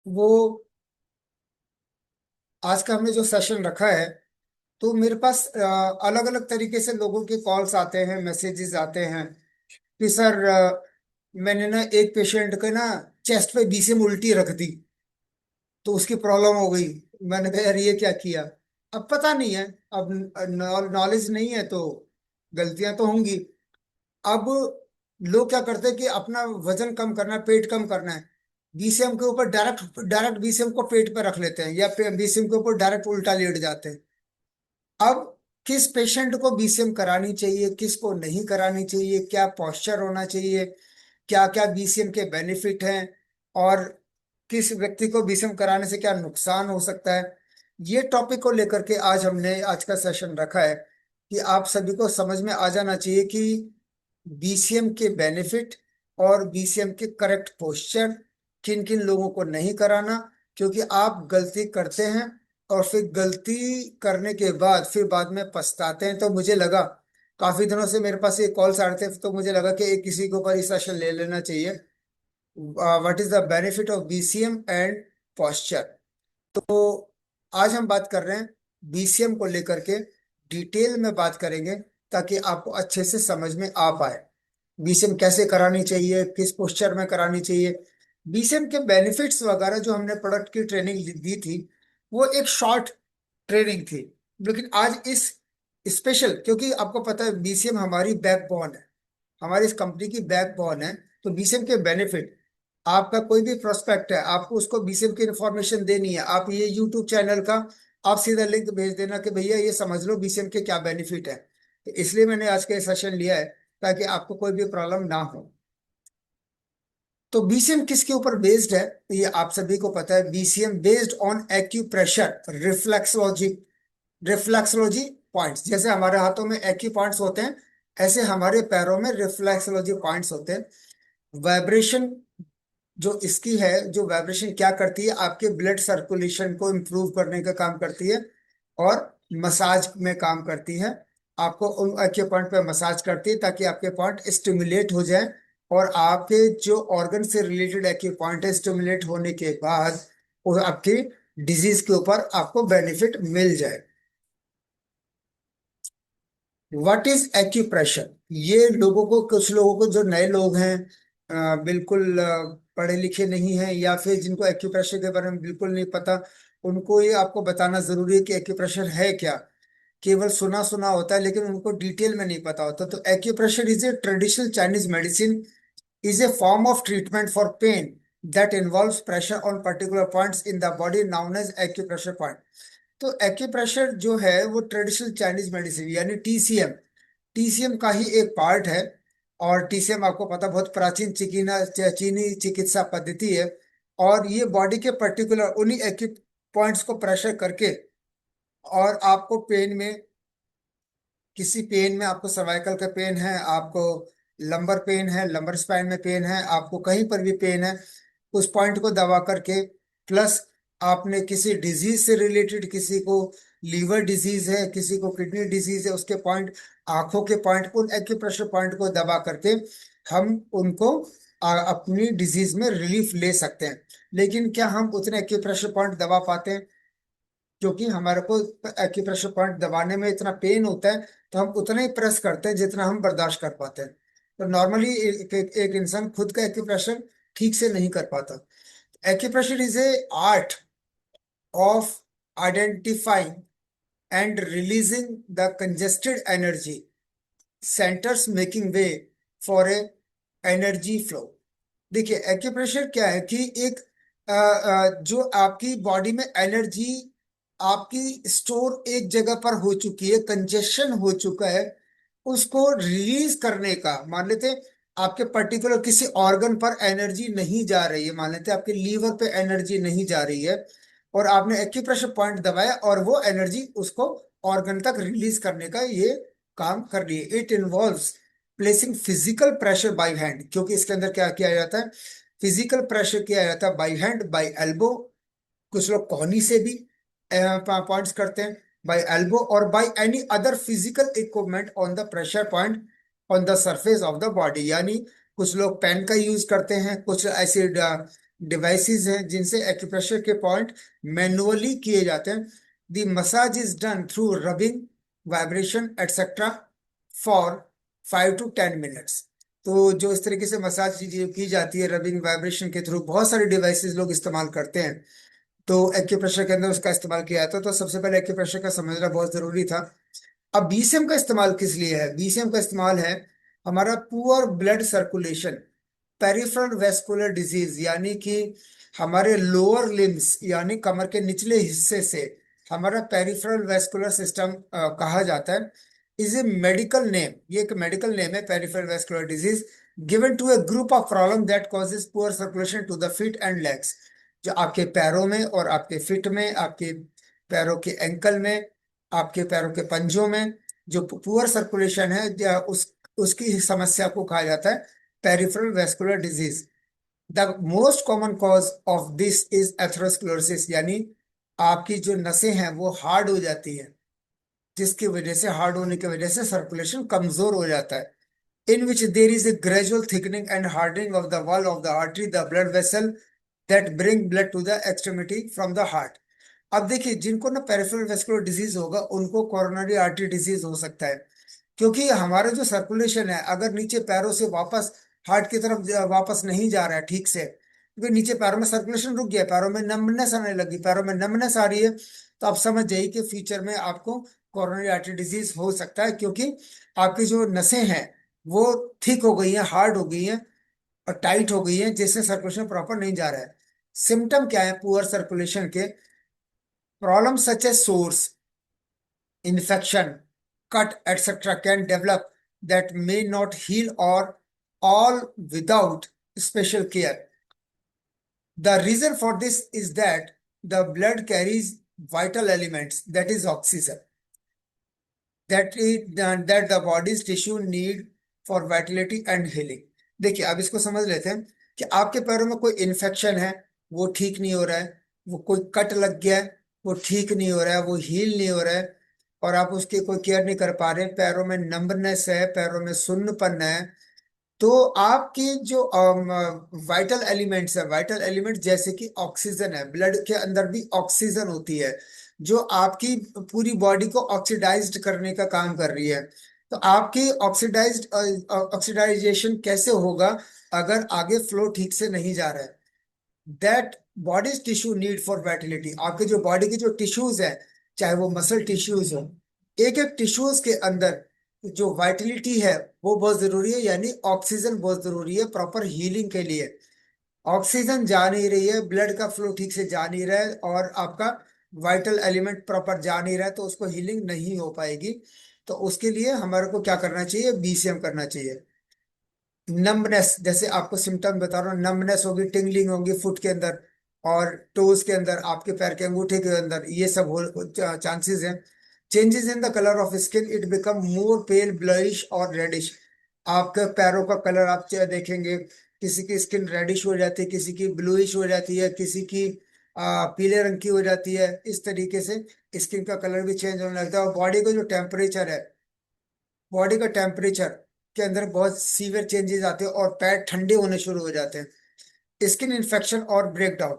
वो आज का हमने जो सेशन रखा है, तो मेरे पास अलग अलग तरीके से लोगों के कॉल्स आते हैं, मैसेजेस आते हैं कि सर मैंने ना एक पेशेंट के ना चेस्ट पे बीसीएम उल्टी रख दी, तो उसकी प्रॉब्लम हो गई। मैंने कहा यार ये क्या किया। अब पता नहीं है, अब नॉलेज नहीं है तो गलतियां तो होंगी। अब लोग क्या करते हैं कि अपना वजन कम करना है, पेट कम करना है, बीसीएम के ऊपर डायरेक्ट डायरेक्ट बीसीएम को पेट पे रख लेते हैं, या बीसीएम के ऊपर डायरेक्ट उल्टा लेट जाते हैं। अब किस पेशेंट को बीसीएम करानी चाहिए, किसको नहीं करानी चाहिए, क्या पोस्चर होना चाहिए, क्या क्या बीसीएम के बेनिफिट हैं, और किस व्यक्ति को बीसीएम कराने से क्या नुकसान हो सकता है, ये टॉपिक को लेकर के आज हमने आज का सेशन रखा है कि आप सभी को समझ में आ जाना चाहिए कि बीसीएम के बेनिफिट और बीसीएम के करेक्ट पोस्चर, किन किन लोगों को नहीं कराना। क्योंकि आप गलती करते हैं और फिर गलती करने के बाद फिर बाद में पछताते हैं। तो मुझे लगा, काफी दिनों से मेरे पास ये कॉल्स आ रहे थे, तो मुझे लगा कि एक किसी के ऊपर ही सेशन ले लेना चाहिए। What is the benefit of BCM and posture. तो आज हम बात कर रहे हैं बीसीएम को लेकर के, डिटेल में बात करेंगे ताकि आपको अच्छे से समझ में आ पाए बीसीएम कैसे करानी चाहिए, किस पोस्चर में करानी चाहिए। बीसीएम के बेनिफिट्स वगैरह जो हमने प्रोडक्ट की ट्रेनिंग दी थी, वो एक शॉर्ट ट्रेनिंग थी। लेकिन आज इस स्पेशल, क्योंकि आपको पता है बीसीएम हमारी बैकबोन है, हमारी इस कंपनी की बैकबोन है। तो बीसीएम के बेनिफिट, आपका कोई भी प्रोस्पेक्ट है, आपको उसको बीसीएम की इंफॉर्मेशन देनी है, आप ये यूट्यूब चैनल का आप सीधा लिंक भेज देना कि भैया ये समझ लो बीसीएम के क्या बेनिफिट है। तो इसलिए मैंने आज का ये सेशन लिया है ताकि आपको कोई भी प्रॉब्लम ना हो। तो बीसीएम किसके ऊपर बेस्ड है, तो ये आप सभी को पता है। BCM based on acupressure reflexology. Reflexology points, जैसे हमारे हाथों में एक्यू पॉइंट्स होते हैं, ऐसे हमारे पैरों में रिफ्लेक्सोलॉजी पॉइंट्स होते हैं। वाइब्रेशन जो इसकी है, जो वाइब्रेशन क्या करती है, आपके ब्लड सर्कुलेशन को इम्प्रूव करने का काम करती है और मसाज में काम करती है। आपको उन एक्यूपॉइंट पॉइंट पे मसाज करती है ताकि आपके पॉइंट स्टिमुलेट हो जाए, और आपके जो ऑर्गन से रिलेटेड एक्यूपॉइंट पॉइंट है, स्टिमुलेट होने के बाद वो आपकी डिजीज के ऊपर आपको बेनिफिट मिल जाए। व्हाट इज एक्यूप्रेशर, ये लोगों को, कुछ लोगों को जो नए लोग हैं, बिल्कुल पढ़े लिखे नहीं हैं, या फिर जिनको एक्यूप्रेशर के बारे में बिल्कुल नहीं पता, उनको ये आपको बताना जरूरी है कि एक्यूप्रेशर है क्या। केवल सुना सुना होता है लेकिन उनको डिटेल में नहीं पता होता। तो acupressure is a traditional Chinese medicine, is a form of treatment for pain that involves pressure on particular points in the body known as acupressure point। तो एक्यूप्रेशर जो है वो ट्रेडिशनल चाइनीज मेडिसिन यानी टीसीएम, टीसीएम का ही एक part है। और TCM आपको पता, बहुत प्राचीन चीनी चिकित्सा पद्धति है। और ये बॉडी के पर्टिकुलर उन्हीं एक्यू पॉइंट्स को प्रेशर करके, और आपको पेन में, किसी पेन में, आपको सर्वाइकल का पेन है, आपको लंबर पेन है, लंबर स्पाइन में पेन है, आपको कहीं पर भी पेन है, उस पॉइंट को दबा करके, प्लस आपने किसी डिजीज से रिलेटेड, किसी को लीवर डिजीज है, किसी को किडनी डिजीज है, उसके पॉइंट, आंखों के पॉइंट, उन एक्यूप्रेशर पॉइंट को दबा करके हम उनको अपनी डिजीज में रिलीफ ले सकते हैं। लेकिन क्या हम उतने एक्यूप्रेशर पॉइंट दबा पाते हैं? क्योंकि हमारे को एक्यूप्रेशर पॉइंट दबाने में इतना पेन होता है, तो हम उतना ही प्रेस करते हैं जितना हम बर्दाश्त कर पाते हैं। तो नॉर्मली एक इंसान खुद का एक्यूप्रेशर ठीक से नहीं कर पाता। Acupressure is a art of identifying and releasing the congested energy centers making way for a energy flow। देखिए एक्यूप्रेशर क्या है कि एक जो आपकी बॉडी में एनर्जी आपकी स्टोर एक जगह पर हो चुकी है, कंजेशन हो चुका है, उसको रिलीज करने का। मान लेते हैं आपके पर्टिकुलर किसी ऑर्गन पर एनर्जी नहीं जा रही है, मान लेते हैं आपके लीवर पे एनर्जी नहीं जा रही है, और आपने एक्यूप्रेशर पॉइंट दबाया और वो एनर्जी उसको ऑर्गन तक रिलीज करने का ये काम कर रही है। It involves placing physical pressure by hand, क्योंकि इसके अंदर क्या किया जाता है, फिजिकल प्रेशर किया जाता है बाय हैंड, बाय एल्बो। कुछ लोग कोहनी से भी पॉइंट्स करते हैं, बाय एल्बो, और by any other physical equipment on the pressure point on the surface of the body. यानी कुछ लोग पेन का यूज करते हैं, कुछ ऐसे डिवाइसेस हैं जिनसे एक्यूप्रेशर के पॉइंट मैनुअली किए जाते हैं। The massage is done through rubbing, vibration etcetera for 5 to 10 minutes. तो जो इस तरीके से मसाज की जाती है रबिंग वाइब्रेशन के थ्रू, बहुत सारे डिवाइसेस लोग इस्तेमाल करते हैं। तो एक्यूप्रेशर के अंदर उसका इस्तेमाल किया जाता है। तो सबसे पहले एक्यूप्रेशर का समझना बहुत जरूरी था। अब बीसीएम का इस्तेमाल किस लिए है? बीसीएम का इस्तेमाल है हमारा poor blood circulation, peripheral vascular disease, यानी कि हमारे लोअर लिम्स यानी कमर के निचले हिस्से से हमारा पेरिफेरल वेस्कुलर सिस्टम कहा जाता है। इज ए मेडिकल नेम, ये एक मेडिकल नेम है peripheral vascular disease, given to a group of problem that causes poor circulation to the feet and legs. जो आपके पैरों में और आपके फिट में, आपके पैरों के एंकल में, आपके पैरों के पंजों में जो पुअर सर्कुलेशन है, उसकी समस्या को कहा जाता है peripheral vascular disease. The most common cause of this is atherosclerosis, यानी आपकी जो नसें हैं वो हार्ड हो जाती हैं, जिसकी वजह से, हार्ड होने की वजह से सर्कुलेशन कमजोर हो जाता है। in which there is a gradual thickening and hardening of the wall of the artery, the blood vessel that bring blood to the extremity from the heart। अब देखिए, जिनको ना पेरिफेरल वेस्कुलर डिजीज होगा उनको कोरोनरी आर्टरी डिजीज हो सकता है, क्योंकि हमारा जो सर्कुलेशन है अगर नीचे पैरों से वापस हार्ट की तरफ वापस नहीं जा रहा है ठीक से, क्योंकि नीचे पैरों में सर्कुलेशन रुक गया, पैरों में नमनेस आने लगी, पैरों में नमनेस आ रही है, तो आप समझ जाइए कि फ्यूचर में आपको कोरोनरी आर्टरी डिजीज हो सकता है, क्योंकि आपकी जो नसें हैं वो थिक हो गई हैं, हार्ड हो गई हैं और टाइट हो गई हैं, जिससे सर्कुलेशन प्रॉपर नहीं जा रहा है। सिम्टम क्या है पुअर सर्कुलेशन के? Problem such a source, infection, cut, etc. can develop that may not heal or all without special care. The reason for this is that the blood carries vital elements, that is oxygen, that the body's tissue need for vitality and healing। देखिए, अब इसको समझ लेते हैं कि आपके पैरों में कोई इन्फेक्शन है, वो ठीक नहीं हो रहा है, वो कोई कट लग गया है, वो ठीक नहीं हो रहा है, वो हील नहीं हो रहा है, और आप उसकी कोई केयर नहीं कर पा रहे, पैरों में नंबनेस है, पैरों में सुन्नपन है। तो आपकी जो वाइटल एलिमेंट्स है, वाइटल एलिमेंट जैसे कि ऑक्सीजन है, ब्लड के अंदर भी ऑक्सीजन होती है जो आपकी पूरी बॉडी को ऑक्सीडाइज्ड करने का काम कर रही है। तो आपकी ऑक्सीडाइजेशन कैसे होगा अगर आगे फ्लो ठीक से नहीं जा रहा है? That bodies tissue need for Vitality, आपके जो बॉडी के जो टिश्यूज है, चाहे वो मसल टिश्यूज हो, एक एक टिश्यूज के अंदर जो वाइटलिटी है वो बहुत जरूरी है, यानी ऑक्सीजन बहुत जरूरी है प्रॉपर हीलिंग के लिए। ऑक्सीजन जा नहीं रही है, ब्लड का फ्लो ठीक से जा नहीं रहा है, और आपका वाइटल एलिमेंट प्रॉपर जा नहीं रहा है, तो उसको हीलिंग नहीं हो पाएगी। तो उसके लिए हमारे को क्या करना चाहिए? बीसीएम करना चाहिए। नम्बनेस, जैसे आपको सिम्टम बता रहा हूँ, नम्बनेस होगी, टिंगलिंग होगी फुट के अंदर और टोज के अंदर, आपके पैर के अंगूठे के अंदर, ये सब हो चांसेस हैं। Changes in the colour of skin, it become more pale, bluish और रेडिश। आपके पैरों का कलर आप देखेंगे, किसी की स्किन रेडिश हो जाती है, किसी की ब्लूइश हो जाती है, किसी की पीले रंग की हो जाती है। इस तरीके से स्किन का कलर भी चेंज होने लगता है। और बॉडी का जो टेम्परेचर है, बॉडी का टेम्परेचर के अंदर बहुत सीवियर चेंजेस आते हैं और पैर ठंडे होने शुरू हो जाते हैं। स्किन इन्फेक्शन और ब्रेकडाउन,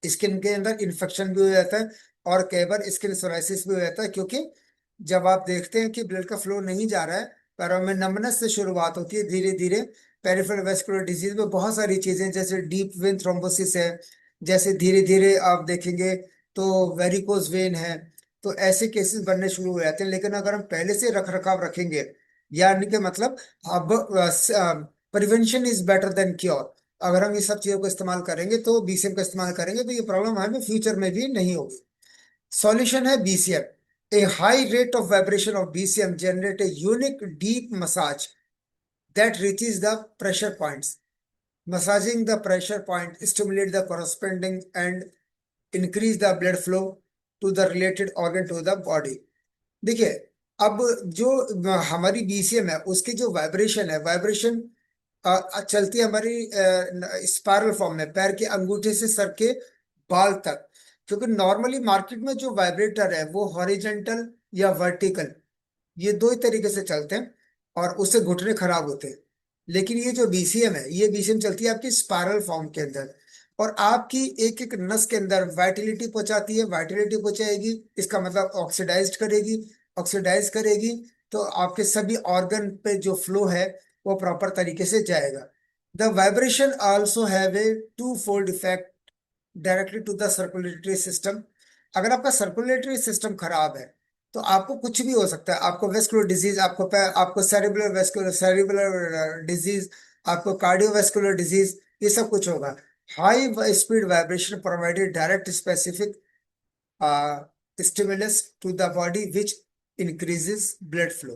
स्किन के अंदर इन्फेक्शन भी हो जाता है और कई बार स्किन सोराइसिस भी हो जाता है, क्योंकि जब आप देखते हैं कि ब्लड का फ्लो नहीं जा रहा है, पैरों में नमनेस से शुरुआत होती है, धीरे धीरे पेरिफेरल वेस्कुलर डिजीज में बहुत सारी चीजें, जैसे डीप वेन थ्रोम्बोसिस है, जैसे धीरे धीरे आप देखेंगे तो वेरिकोज वेन है। तो ऐसे केसेस बनने शुरू हो जाते हैं। लेकिन अगर हम पहले से रख रखाव रखेंगे, यानी कि मतलब अब prevention is better than cure, अगर हम ये सब चीजों को इस्तेमाल करेंगे, तो बीसीएम का इस्तेमाल करेंगे, तो ये प्रॉब्लम हमें फ्यूचर में भी नहीं होगी। सॉल्यूशन है BCM. A high rate of vibration of BCM generate a unique deep massage that reaches the pressure points. Massaging the pressure point stimulate the corresponding and increase the blood flow to the related organ to the body। देखिए, अब जो हमारी BCM है उसकी जो vibration है, vibration चलती है हमारी स्पाइरल फॉर्म में, पैर के अंगूठे से सर के बाल तक। क्योंकि नॉर्मली मार्केट में जो वाइब्रेटर है वो हॉरिजेंटल या वर्टिकल, ये दो ही तरीके से चलते हैं और उससे घुटने खराब होते हैं। लेकिन ये जो बीसीएम है, ये बीसीएम चलती है आपकी स्पाइरल फॉर्म के अंदर। और आपकी एक एक नस के अंदर वाइटलिटी पहुंचाती है, वाइटलिटी पहुंचाएगी, इसका मतलब ऑक्सीडाइज करेगी, ऑक्सीडाइज करेगी, तो आपके सभी ऑर्गन पे जो फ्लो है वो प्रॉपर तरीके से जाएगा। The vibration also have a two fold effect directly to the circulatory system. अगर आपका सर्कुलेटरी सिस्टम खराब है तो आपको कुछ भी हो सकता है, आपको वेस्कुलर डिजीज, आपको सेरिब्रल वेस्कुलर सेरिब्रल डिजीज, आपको कार्डियोवेस्कुलर डिजीज, ये सब कुछ होगा। High speed vibration provided direct specific stimulus to the body which increases blood flow.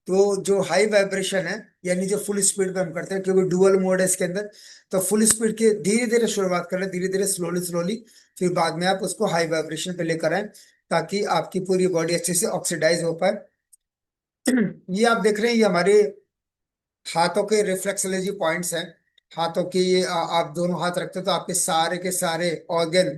तो जो हाई वाइब्रेशन है, यानी जो फुल स्पीड पे हम करते हैं, क्योंकि डुअल मोड है इसके अंदर, तो फुल स्पीड के धीरे धीरे शुरुआत करें, धीरे धीरे स्लोली स्लोली, फिर बाद में आप उसको हाई वाइब्रेशन पे लेकर आए, ताकि आपकी पूरी बॉडी अच्छे से ऑक्सीडाइज हो पाए। ये आप देख रहे हैं, ये हमारे हाथों के रिफ्लेक्सोलॉजी पॉइंट्स हैं। हाथों की ये आप दोनों हाथ रखते हैं तो आपके सारे के सारे ऑर्गन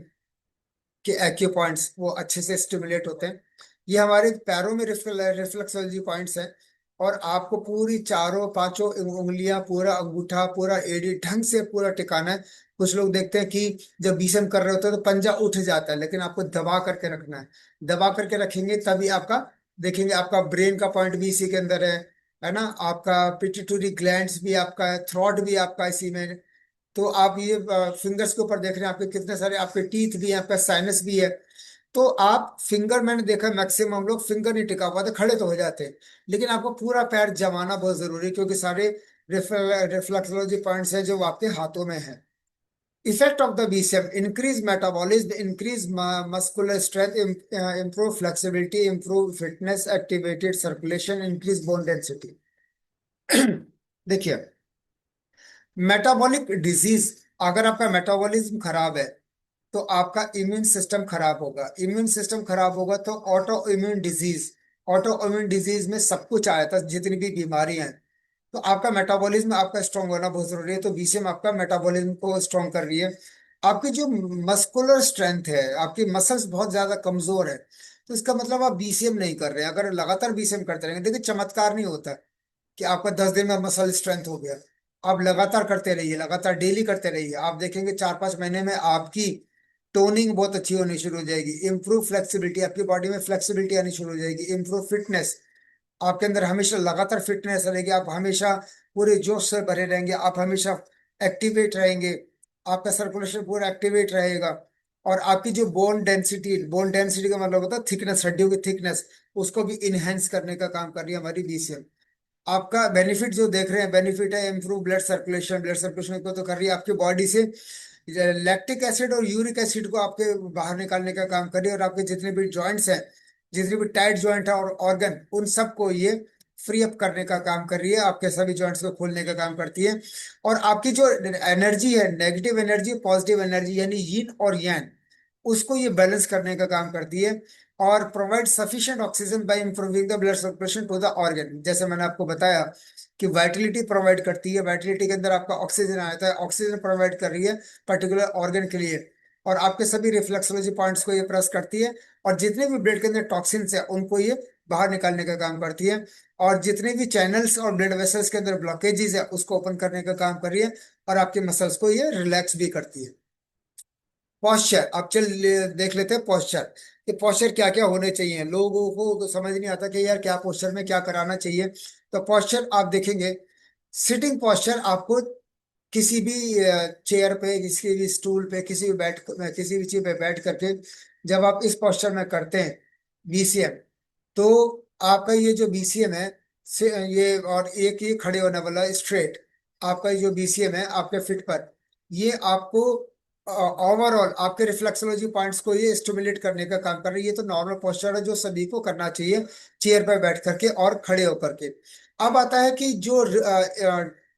के एक्यू पॉइंट्स वो अच्छे से स्टिमुलेट होते हैं। ये हमारे पैरों में रिफ्लेक्सोलॉजी पॉइंट्स हैं। और आपको पूरी चारों पांचों उंगलियां, पूरा अंगूठा, पूरा एड़ी ढंग से पूरा टिकाना है। कुछ लोग देखते हैं कि जब बीसम कर रहे होते हैं तो पंजा उठ जाता है, लेकिन आपको दबा करके रखना है। दबा करके रखेंगे तभी आपका, देखेंगे आपका ब्रेन का पॉइंट भी इसी के अंदर है ना, आपका पिट्यूटरी ग्लैंड्स भी आपका है, थ्रॉट भी आपका इसी में। तो आप ये फिंगर्स के ऊपर देख रहे हैं, आपके कितने सारे आपके टीथ भी हैं, आपका साइनस भी है। तो आप फिंगर, मैंने देखा मैक्सिमम लोग फिंगर नहीं टिका पाते, खड़े तो हो जाते हैं, लेकिन आपको पूरा पैर जमाना बहुत जरूरी है, क्योंकि सारे रिफ्लेक्सोलॉजी पॉइंट्स हैं जो आपके हाथों में है। Effect of the BCM: increase metabolism, increase muscular strength, improve flexibility, improve fitness, activated circulation, increase bone density. देखिए, मेटाबॉलिक डिजीज, अगर आपका मेटाबॉलिज्म खराब है तो आपका इम्यून सिस्टम खराब होगा, इम्यून सिस्टम खराब होगा तो auto immune disease, auto immune disease में सब कुछ आया था, जितनी भी बीमारियां हैं। तो आपका मेटाबॉलिज्म आपका स्ट्रांग होना बहुत जरूरी है, तो बीसीएम आपका मेटाबॉलिज्म को स्ट्रांग कर रही है। आपकी जो मस्कुलर स्ट्रेंथ है, आपकी मसल्स बहुत ज्यादा कमजोर है, तो इसका मतलब आप बीसीएम नहीं कर रहे हैं। अगर लगातार बीसीएम करते रहेंगे, देखिए चमत्कार नहीं होता कि आपका 10 दिन में मसल स्ट्रेंथ हो गया। आप लगातार करते रहिए, लगातार डेली करते रहिए, आप देखेंगे 4-5 महीने में आपकी टोनिंग बहुत अच्छी होनी शुरू हो जाएगी। इम्प्रूव फ्लेक्सिबिलिटी, आपकी बॉडी में फ्लेक्सिबिलिटी आनी शुरू हो जाएगी। इम्प्रूव फिटनेस, आपके अंदर हमेशा लगातार फिटनेस रहेगी, आप हमेशा पूरे जोश से भरे रहेंगे, आप हमेशा एक्टिवेट रहेंगे, आपका सर्कुलेशन पूरा एक्टिवेट रहेगा। और आपकी जो बोन डेंसिटी का मतलब होता है थिकनेस, हड्डियों की थिकनेस, उसको भी इनहेंस करने का काम कर रही है हमारी बीसीएम। आपका बेनिफिट जो देख रहे हैं, बेनिफिट है improve blood circulation, blood circulation को तो कर रही है आपकी बॉडी से। लैक्टिक एसिड और यूरिक एसिड को आपके बाहर निकालने का काम कर रही है, और आपके जितने भी जॉइंट्स हैं, जितने भी टाइट जॉइंट है और ऑर्गन, उन सबको ये फ्री अप करने का काम कर रही है, आपके सभी जॉइंट्स को खोलने का काम करती है। और आपकी जो एनर्जी है, नेगेटिव एनर्जी, पॉजिटिव एनर्जी, यानी यीन और यांग, उसको ये बैलेंस करने का काम करती है। और provide sufficient oxygen by improving the blood circulation to the organ. जैसे मैंने आपको बताया कि वाइटलिटी प्रोवाइड करती है, वाइटलिटी के अंदर आपका ऑक्सीजन आता है, ऑक्सीजन प्रोवाइड कर रही है पर्टिकुलर ऑर्गन के लिए। और आपके सभी रिफ्लेक्सोलॉजी पॉइंट्स को ये प्रेस करती है, और जितने भी ब्लड के अंदर टॉक्सिन्स है उनको ये बाहर निकालने का काम करती है। और जितने भी चैनल्स और ब्लड वेसल्स के अंदर ब्लॉकेजेस है उसको ओपन करने का काम कर रही है, और आपके मसल्स को ये रिलैक्स भी करती है। पॉस्चर, अब देख लेते हैं पॉस्चर, कि पॉस्चर क्या क्या होने चाहिए। लोगों को तो समझ नहीं आता कि यार क्या पोस्चर में क्या कराना चाहिए। तो पॉस्चर आप देखेंगे, सिटिंग पॉस्चर आपको किसी भी चेयर पे, किसी भी स्टूल पे, किसी भी चीज पे बैठ करके जब आप इस पॉस्चर में करते हैं बीसीएम, तो आपका ये जो बीसीएम है, ये और एक ये खड़े होने वाला स्ट्रेट, आपका ये जो बीसीएम है आपके फिट पर, ये आपको ओवरऑल आपके रिफ्लेक्सोलॉजी पॉइंट्स को ये स्टिमुलेट करने का काम कर रही है। ये तो नॉर्मल पोस्चर है जो सभी को करना चाहिए, चेयर पर बैठ करके और खड़े होकर के। अब आता है कि जो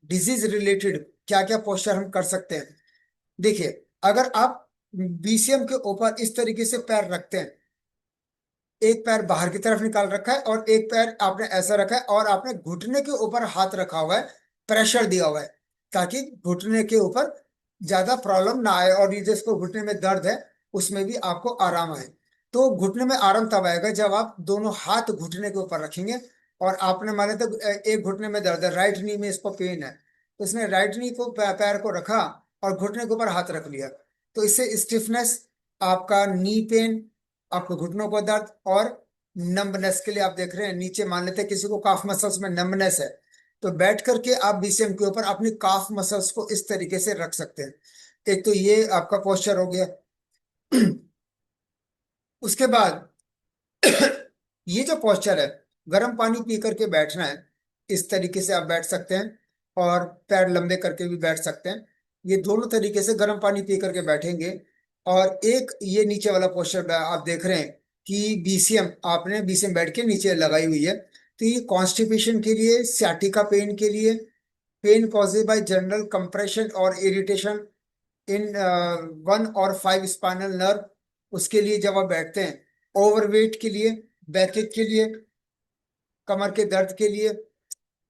डिजीज रिलेटेड क्या क्या पोस्चर हम कर सकते हैं। देखिए, अगर आप बीसीएम के ऊपर इस तरीके से पैर रखते हैं, एक पैर बाहर की तरफ निकाल रखा है और एक पैर आपने ऐसा रखा है, और आपने घुटने के ऊपर हाथ रखा हुआ है, प्रेशर दिया हुआ है, ताकि घुटने के ऊपर ज्यादा प्रॉब्लम ना आए, और ये जिसको घुटने में दर्द है उसमें भी आपको आराम आए। तो घुटने में आराम तब आएगा जब आप दोनों हाथ घुटने के ऊपर रखेंगे, और आपने माने तो एक घुटने में दर्द है, राइट नी में इसको पेन है, तो इसने राइट नी को पैर को रखा, और घुटने के ऊपर हाथ रख लिया, तो इससे स्टिफनेस, आपका नी पेन, आपके घुटनों का दर्द और नंबनेस के लिए आप देख रहे हैं नीचे, मान लेते हैं किसी को काफ मसल्स में नंबनेस है, तो बैठ करके आप बीसीएम के ऊपर अपनी काफ मसल्स को इस तरीके से रख सकते हैं। एक तो ये आपका पोस्चर हो गया। उसके बाद ये जो पोस्चर है, गर्म पानी पी करके बैठना है, इस तरीके से आप बैठ सकते हैं, और पैर लंबे करके भी बैठ सकते हैं। ये दोनों तरीके से गर्म पानी पी करके बैठेंगे। और एक ये नीचे वाला पोस्चर आप देख रहे हैं कि बीसीएम, आपने बीसीएम बैठ के नीचे लगाई हुई है, तो ये कॉन्स्टिपेशन के लिए, sciatica पेन के लिए, pain caused by general compression और इरिटेशन इन 1 और 5 स्पाइनल नर्व, उसके लिए जब आप बैठते हैं, ओवरवेट के लिए, बैकेज के लिए, कमर के दर्द के लिए,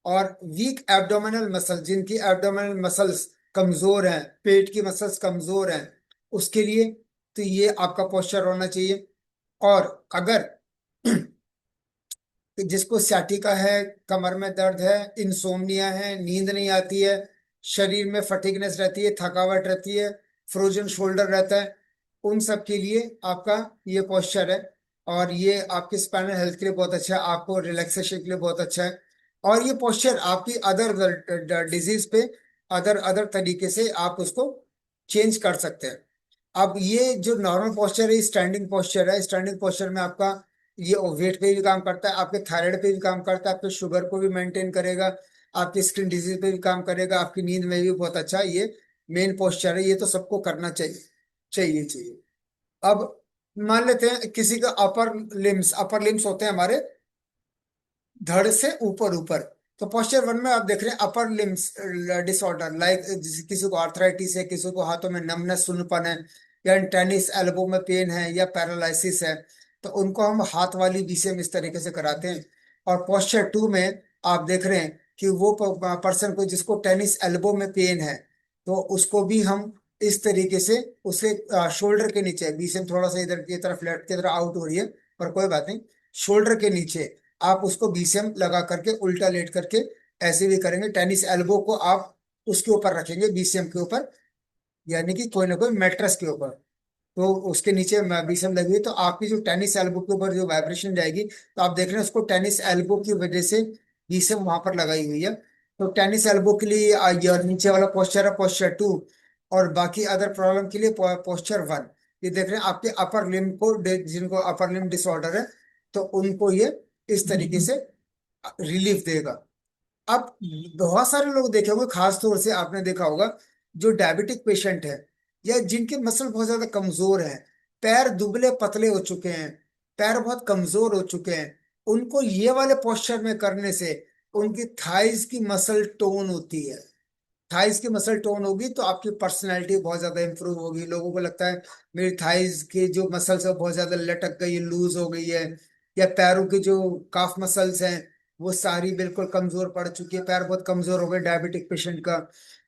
और वीक एब्डोमिनल मसल, जिनकी एब्डोमिनल मसल्स कमजोर हैं, पेट की मसल्स कमजोर हैं, उसके लिए, तो ये आपका पोस्चर होना चाहिए। और अगर जिसको sciatica है, कमर में दर्द है, इंसोम्निया है, नींद नहीं आती है, शरीर में फटीगनेस रहती है, थकावट रहती है, फ्रोजन शोल्डर रहता है, उन सब के लिए आपका ये पोस्चर है। और ये आपके स्पाइनल हेल्थ के लिए बहुत अच्छा है, आपको रिलैक्सेशन के लिए बहुत अच्छा है। और ये पोस्चर आपकी अदर डिजीज पे, अदर अदर तरीके से आप उसको चेंज कर सकते हैं। अब ये जो नॉर्मल पोस्चर है, स्टैंडिंग पोस्चर है, स्टैंडिंग पोस्चर में आपका ये वेट पे भी काम करता है, आपके थायराइड पे भी काम करता है, आपके शुगर को भी मेंटेन करेगा, आपकी स्किन डिजीज पे भी काम करेगा, आपकी नींद में भी बहुत अच्छा ये मेन पोस्चर है। ये तो सबको करना चाहिए, चाहिए चाहिए। अब मान लेते हैं किसी का अपर लिम्स होते हैं हमारे धड़ से ऊपर ऊपर, तो पोस्चर वन में आप देख रहे हैं अपर लिम्स डिसऑर्डर, लाइक किसी को आर्थराइटिस है, किसी को हाथों में नमनेस, सुन्नपन है, या टेनिस एल्बो में पेन है, या पैरालिसिस है, तो उनको हम हाथ वाली बीसीएम इस तरीके से कराते हैं। और पोस्चर टू में आप देख रहे हैं कि वो पर्सन को जिसको टेनिस एल्बो में पेन है, तो उसको भी हम इस तरीके से, उसके शोल्डर के नीचे, बीसीएम थोड़ा सा इधर की तरफ, लेफ्ट की तरफ आउट हो रही है, पर कोई बात नहीं, शोल्डर के नीचे आप उसको बीसीएम लगा करके उल्टा लेट करके ऐसे भी करेंगे, टेनिस एल्बो को आप उसके ऊपर रखेंगे बीसीएम के ऊपर, यानी कि कोई ना कोई मैट्रेस के ऊपर, तो उसके नीचे बीसीएम लगी हुई है, तो आपकी जो टेनिस एल्बो के ऊपर जो वाइब्रेशन जाएगी, तो आप देख रहे हैं उसको टेनिस एल्बो की वजह से बीसीएम वहां पर लगाई हुई है। तो टेनिस एल्बो के लिए ये नीचे वाला पोस्चर है, पोस्चर टू। और बाकी अदर प्रॉब्लम के लिए पोस्चर वन। ये देख रहे हैं आपके अपर लिम्ब को, जिनको अपर लिम्ब डिसऑर्डर है, तो उनको ये इस तरीके से रिलीफ देगा। अब बहुत सारे लोग देखे होंगे, खास तौर से आपने देखा होगा, जो डायबिटिक पेशेंट है, या जिनके मसल बहुत ज्यादा कमजोर हैं, पैर दुबले पतले हो चुके हैं, पैर बहुत कमजोर हो चुके हैं, उनको ये वाले पोस्चर में करने से उनकी थाइज की मसल टोन होती है। थाइज की मसल टोन होगी तो आपकी पर्सनैलिटी बहुत ज्यादा इंप्रूव होगी। लोगों को लगता है मेरी थाइज की जो मसल्स है बहुत ज्यादा लटक गई, लूज हो गई है, या पैरों की जो काफ मसल्स हैं वो सारी बिल्कुल कमजोर पड़ चुकी है, पैर बहुत कमजोर हो गए डायबिटिक पेशेंट का।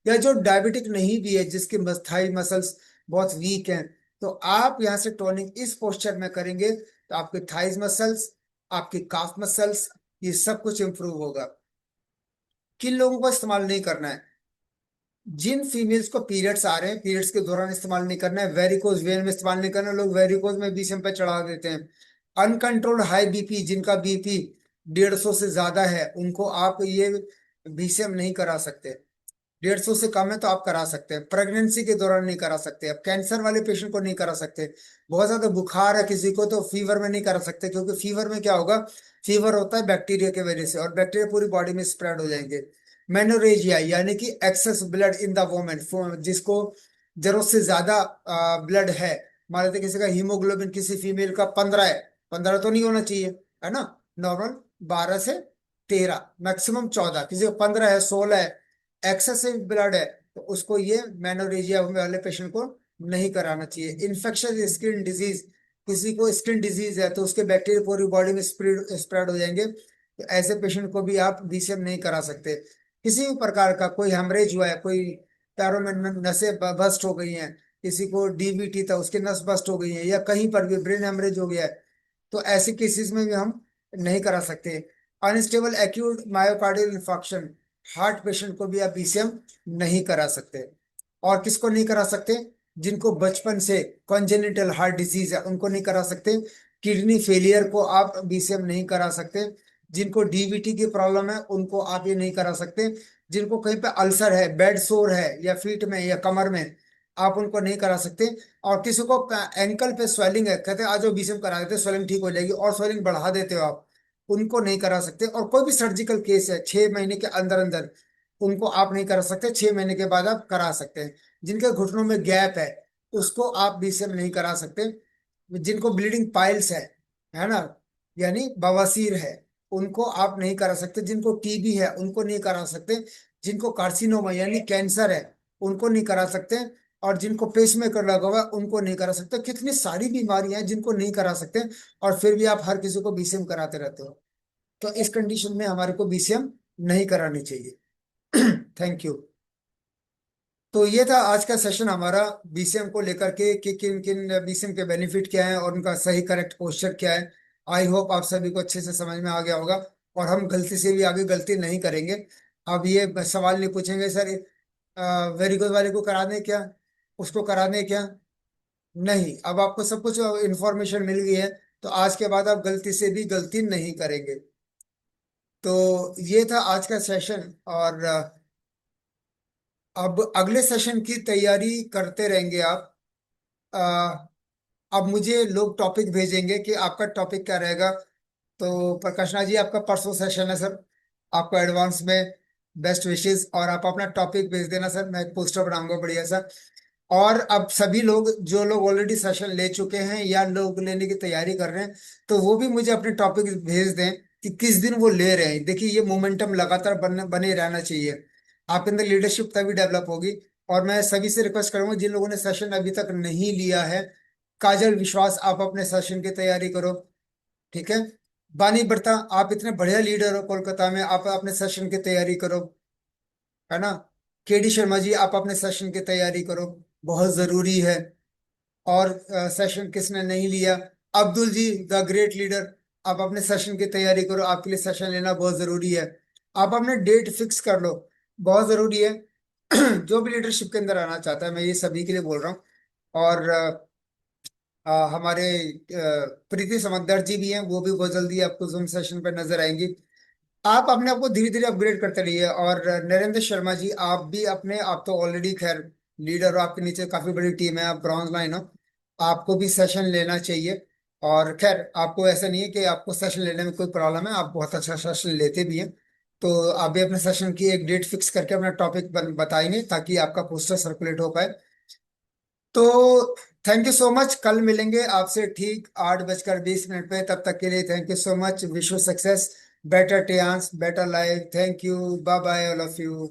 या जो डायबिटिक नहीं भी है, जिसकी थाई मसल्स बहुत वीक हैं, तो आप यहाँ से टोनिंग इस पोस्चर में करेंगे, तो आपके थाइज मसल्स, आपकी काफ मसल्स, ये सब कुछ इंप्रूव होगा। किन लोगों को इस्तेमाल नहीं करना है? जिन फीमेल्स को पीरियड्स आ रहे हैं, पीरियड्स के दौरान इस्तेमाल नहीं करना है, वेरिकोज वेन में इस्तेमाल नहीं करना है, लोग वेरिकोज में बीसीएम पे चढ़ा देते हैं। अनकंट्रोल्ड हाई बीपी, जिनका बीपी 150 से ज्यादा है, उनको आप ये बीसीएम नहीं करा सकते। 150 से कम है तो आप करा सकते हैं, प्रेगनेंसी के दौरान नहीं करा सकते, अब कैंसर वाले पेशेंट को नहीं करा सकते, बहुत ज्यादा बुखार है किसी को तो फीवर में नहीं करा सकते, क्योंकि फीवर में क्या होगा, फीवर होता है बैक्टीरिया के वजह से, और बैक्टीरिया पूरी बॉडी में स्प्रेड हो जाएंगे। मेनोरेजिया, यानी कि excess blood in the women, जिसको जरूरत से ज्यादा ब्लड है, मान लेते हैं किसी का हीमोग्लोबिन किसी फीमेल का 15 है, 15 तो नहीं होना चाहिए, है ना, नॉर्मल 12 से 13, मैक्सिमम 14, किसी का 15 है, 16 है, एक्सेसिव ब्लड है, तो उसको ये मेनोरेजिया वाले पेशेंट को नहीं कराना चाहिए। इन्फेक्शन स्किन डिजीज, किसी को स्किन डिजीज है तो उसके बैक्टीरिया पूरी बॉडी में स्प्रेड स्प्रेड हो जाएंगे, तो ऐसे पेशेंट को भी आप बीसीएम नहीं करा सकते। किसी भी प्रकार का कोई हेमरेज हुआ है, कोई पैरों में नसें बस्ट हो गई हैं, किसी को डीवीटी था उसके नस बस्ट हो गई है, या कहीं पर भी ब्रेन हेमरेज हो गया है, तो ऐसे केसेस में भी हम नहीं करा सकते। Unstable acute myocardial infarction, heart patient को भी आप बीसीएम नहीं करा सकते। और किसको नहीं करा सकते? जिनको बचपन से कॉन्जेनिटल हार्ट डिजीज है उनको नहीं करा सकते। किडनी फेलियर को आप बीसीएम नहीं करा सकते। जिनको डीवीटी की प्रॉब्लम है उनको आप ये नहीं करा सकते। जिनको कहीं पे अल्सर है, बेड सोर है, या फीट में या कमर में, आप उनको नहीं करा सकते। और किसी को एंकल पे स्वेलिंग है, कहते हैं आज बीसीएम करा देते, स्वेलिंग ठीक हो जाएगी, और स्वेलिंग बढ़ा देते हो आप, उनको नहीं करा सकते। और कोई भी सर्जिकल केस है 6 महीने के अंदर अंदर, उनको आप नहीं करा सकते, 6 महीने के बाद आप करा सकते हैं। जिनके घुटनों में गैप है उसको आप बीसीएम नहीं करा सकते। जिनको ब्लीडिंग पाइल्स है ना, यानी बवासीर है, उनको आप नहीं करा सकते। जिनको टीबी है उनको नहीं करा सकते। जिनको कार्सिनोमा यानी कैंसर है उनको नहीं करा सकते। और जिनको पेसमेकर लगा हुआ है उनको नहीं करा सकते। कितनी सारी बीमारियां हैं जिनको नहीं करा सकते, और फिर भी आप हर किसी को बीसीएम कराते रहते हो। तो इस कंडीशन में हमारे को बीसीएम नहीं करानी चाहिए। Thank you. तो ये था आज का सेशन हमारा बीसीएम को लेकर के, कि किन किन बीसीएम के बेनिफिट क्या है और उनका सही करेक्ट पोस्चर क्या है। आई होप आप सभी को अच्छे से समझ में आ गया होगा, और हम गलती से भी आगे गलती नहीं करेंगे। अब ये सवाल नहीं पूछेंगे सर वेरी गुड वाले को करा दें क्या, उसको करा दें क्या। नहीं, अब आपको सब कुछ इंफॉर्मेशन मिल गई है, तो आज के बाद आप गलती से भी गलती नहीं करेंगे। तो ये था आज का सेशन, और अब अगले सेशन की तैयारी करते रहेंगे आप। अब मुझे लोग टॉपिक भेजेंगे कि आपका टॉपिक क्या रहेगा। तो प्रकाशना जी, आपका परसों सेशन है सर, आपको एडवांस में बेस्ट विशेस, और आप अपना टॉपिक भेज देना सर, मैं एक पोस्टर बनाऊंगा बढ़िया सा। और अब सभी लोग, जो लोग ऑलरेडी सेशन ले चुके हैं या लोग लेने की तैयारी कर रहे हैं, तो वो भी मुझे अपने टॉपिक भेज दें कि किस दिन वो ले रहे हैं। देखिए, ये मोमेंटम लगातार बने रहना चाहिए, आपके अंदर लीडरशिप तभी डेवलप होगी। और मैं सभी से रिक्वेस्ट करूंगा, जिन लोगों ने सेशन अभी तक नहीं लिया है, काजल विश्वास, आप अपने सेशन की तैयारी करो, ठीक है। बानी बर्ता, आप इतने बढ़िया लीडर हो कोलकाता में, आप अपने सेशन की तैयारी करो, है ना। केडी शर्मा जी, आप अपने सेशन की तैयारी करो, बहुत जरूरी है। और सेशन किसने नहीं लिया, अब्दुल जी द ग्रेट लीडर, आप अपने सेशन की तैयारी करो, आपके लिए सेशन लेना बहुत जरूरी है। आप अपने डेट फिक्स कर लो, बहुत जरूरी है। जो भी लीडरशिप के अंदर आना चाहता है, मैं ये सभी के लिए बोल रहा हूँ। और हमारे प्रीति समंदर जी भी हैं, वो भी बहुत जल्दी आपको जूम सेशन पर नजर आएंगी। आप अपने आप को धीरे धीरे अपग्रेड करते रहिए। और नरेंद्र शर्मा जी, आप भी अपने, आप तो ऑलरेडी खैर लीडर हो, आपके नीचे काफी बड़ी टीम है, आप ब्रॉन्ज लाइन हो, आपको भी सेशन लेना चाहिए। और खैर, आपको ऐसा नहीं है कि आपको सेशन लेने में कोई प्रॉब्लम है, आप बहुत अच्छा सेशन लेते भी हैं। तो आप भी अपने सेशन की एक डेट फिक्स करके अपना टॉपिक बताएंगे, ताकि आपका पोस्टर सर्कुलेट हो पाए। तो थैंक यू सो मच, कल मिलेंगे आपसे ठीक 8:20 पे। तब तक के लिए thank you so much, wish you success, better टियान्स, better life. Thank you, bye bye all of you.